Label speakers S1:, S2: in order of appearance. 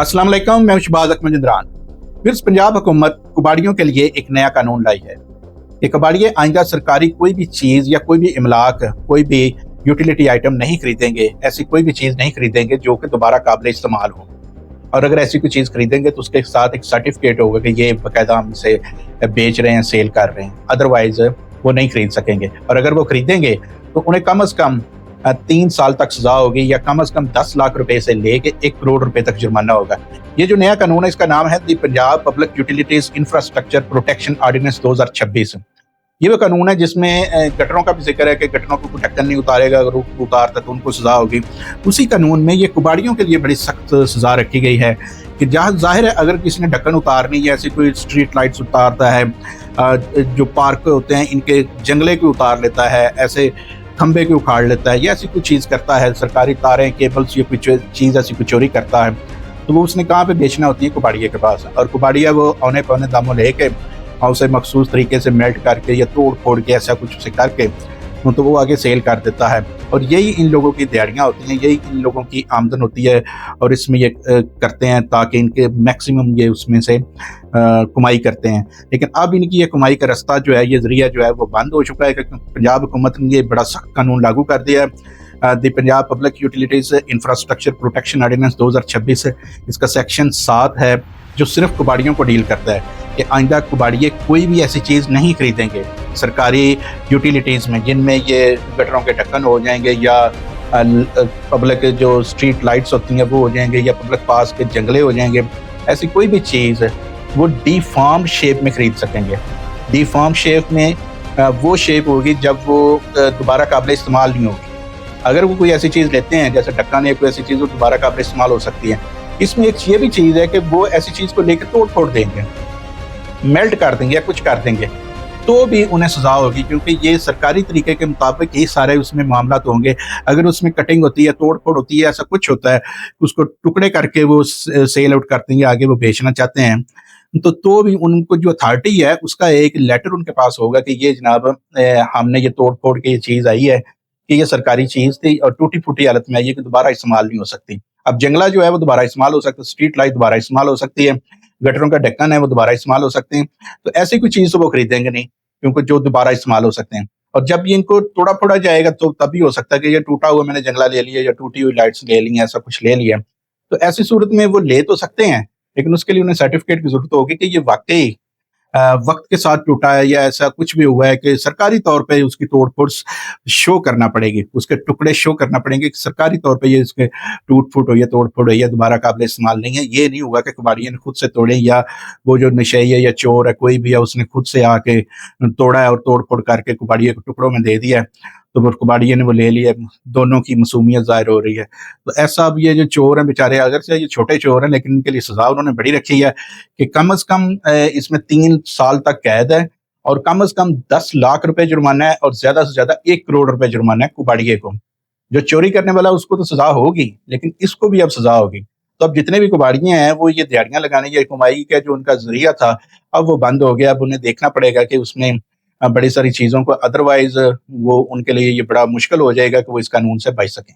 S1: अस्सलाम वालेकुम, मैं शहबाज अहमद जिंदरान। फिर पंजाब हुकूमत कबाड़ियों के लिए एक नया कानून लाई है कि कबाड़िए आइंदा सरकारी कोई भी चीज़ या कोई भी इमलाक, कोई भी यूटिलिटी आइटम नहीं खरीदेंगे। ऐसी कोई भी चीज़ नहीं खरीदेंगे जो कि दोबारा काबिल इस्तेमाल हो। और अगर ऐसी कोई चीज़ खरीदेंगे तो उसके साथ एक सर्टिफिकेट होगा कि ये बाकायदा हम इसे बेच रहे हैं, सेल कर रहे हैं। अदरवाइज वो नहीं खरीद सकेंगे। और अगर वो खरीदेंगे तो उन्हें कम अज़ कम 3 साल तक सजा होगी या कम अज़ कम 10 लाख रुपए से लेके 1 करोड़ रुपए तक जुर्माना होगा। ये जो नया कानून है, इसका नाम है the Punjab public utilities infrastructure protection ordinance 2026। ये वो कानून है जिसमें गटरों का भी जिक्र है कि गटरों को ढक्कन नहीं उतारेगा, अगर उतारता तो उनको सजा होगी। उसी कानून में ये कुबाड़ियों के लिए बड़ी सख्त सजा रखी गई है कि जहाँ जाहिर है अगर किसी ने ढक्कन उतारनी है, ऐसी कोई स्ट्रीट लाइट्स उतारता है, जो पार्क होते हैं इनके जंगले को उतार लेता है, ऐसे खंबे को उखाड़ लेता है या ऐसी कोई चीज़ करता है, सरकारी तारें केबल्स या कुछ चीज़ ऐसी कोई चोरी करता है, तो वो उसने कहाँ पे बेचना होती है? कुबाड़िए के पास। और कुबाड़िया वो औने पौने दामों लेके और उसे मखसूस तरीके से मेल्ट करके या तोड़ फोड़ के ऐसा कुछ उसे करके तो वो आगे सेल कर देता है। और यही इन लोगों की दिहाड़ियाँ होती हैं, यही इन लोगों की आमदन होती है और इसमें ये करते हैं ताकि इनके मैक्सिमम ये उसमें से कमाई करते हैं। लेकिन अब इनकी ये कमाई का रास्ता जो है, ये ज़रिया जो है वो बंद हो चुका है क्योंकि पंजाब हुकूमत ने ये बड़ा सख्त कानून लागू कर दिया है। The Punjab public utilities infrastructure protection ordinance 2026 है। इसका सेक्शन 7 है जो सिर्फ कबाड़ियों को डील करता है कि आइंदा कबाड़िए कोई भी ऐसी चीज़ नहीं खरीदेंगे सरकारी यूटिलिटीज़ में जिनमें ये गटरों के ढक्कन हो जाएंगे या पब्लिक जो स्ट्रीट लाइट्स होती हैं वो हो जाएंगे या पब्लिक पास के जंगले हो जाएंगे। ऐसी कोई भी चीज़ वो डीफॉर्म्ड शेप में खरीद सकेंगे। डीफॉर्म शेप में वो शेप होगी जब वो दोबारा काबिल इस्तेमाल नहीं होगी। अगर वो कोई ऐसी चीज़ लेते हैं जैसे ढक्कन या कोई ऐसी चीज़ वो दोबारा काबिल इस्तेमाल हो सकती है। इसमें एक ये भी चीज़ है कि वो ऐसी चीज़ को लेकर तोड़ फोड़ देंगे, मेल्ट कर देंगे या कुछ कर देंगे तो भी उन्हें सजा होगी क्योंकि ये सरकारी तरीके के मुताबिक ही सारे उसमें मामला तो होंगे। अगर उसमें कटिंग होती है, तोड़ फोड़ होती है, ऐसा कुछ होता है, उसको टुकड़े करके वो सेल आउट करते हैं, आगे वो बेचना चाहते हैं, तो भी उनको जो अथॉरिटी है उसका एक लेटर उनके पास होगा कि ये जनाब हमने ये तोड़ फोड़ के ये चीज़ आई है कि ये सरकारी चीज़ थी और टूटी फूटी हालत में आई है कि दोबारा इस्तेमाल नहीं हो सकती। अब जंगला जो है वो दोबारा इस्तेमाल हो सकता है, स्ट्रीट लाइट दोबारा इस्तेमाल हो सकती है, गटरों का ढक्कन है वो दोबारा इस्तेमाल हो सकते हैं। तो ऐसी कोई चीज़ तो वो खरीदेंगे नहीं क्योंकि जो दोबारा इस्तेमाल हो सकते हैं। और जब ये इनको तोड़ा फोड़ा जाएगा तो तभी हो सकता है कि ये टूटा हुआ मैंने जंगला ले लिया या टूटी हुई लाइट्स ले ली, ऐसा कुछ ले लिया। तो ऐसी सूरत में वो ले तो सकते हैं लेकिन उसके लिए उन्हें सर्टिफिकेट की जरूरत होगी कि ये वाकई वक्त के साथ टूटा है या ऐसा कुछ भी हुआ है कि सरकारी तौर पे उसकी तोड़ फोड़ शो करना पड़ेगी, उसके टुकड़े शो करना पड़ेंगे कि सरकारी तौर पे ये इसके टूट फूट हो या तोड़ फोड़ हो या दोबारा काबिल इस्तेमाल नहीं है। ये नहीं होगा कि कबाड़िया ने खुद से तोड़े या वो जो नशेई है या चोर है कोई भी है उसने खुद से आके तोड़ा है और तोड़ फोड़ करके कबाड़िया को टुकड़ों में दे दिया है तो वो कबाड़िया ने वो ले लिया। दोनों की मासूमियत ज़ाहिर हो रही है। तो ऐसा अब ये जो चोर हैं बेचारे, अगर से ये छोटे चोर हैं लेकिन इनके लिए सजा उन्होंने बड़ी रखी है कि कम अज़ कम इसमें 3 साल तक कैद है और कम अज़ कम 10 लाख रुपए जुर्माना है और ज़्यादा से ज़्यादा 1 करोड़ रुपए जुर्माना है कुबाड़िए को। जो चोरी करने वाला उसको तो सजा होगी लेकिन इसको भी अब सजा होगी। तो अब जितने भी कुबाड़िए हैं वो ये दिहाड़ियाँ लगाने या कमाई का जो उनका ज़रिया था अब वो बंद हो गया। अब उन्हें देखना पड़ेगा कि उसमें बड़ी सारी चीज़ों को, अदरवाइज़ वो उनके लिए ये बड़ा मुश्किल हो जाएगा कि वो इस कानून से बच सकें।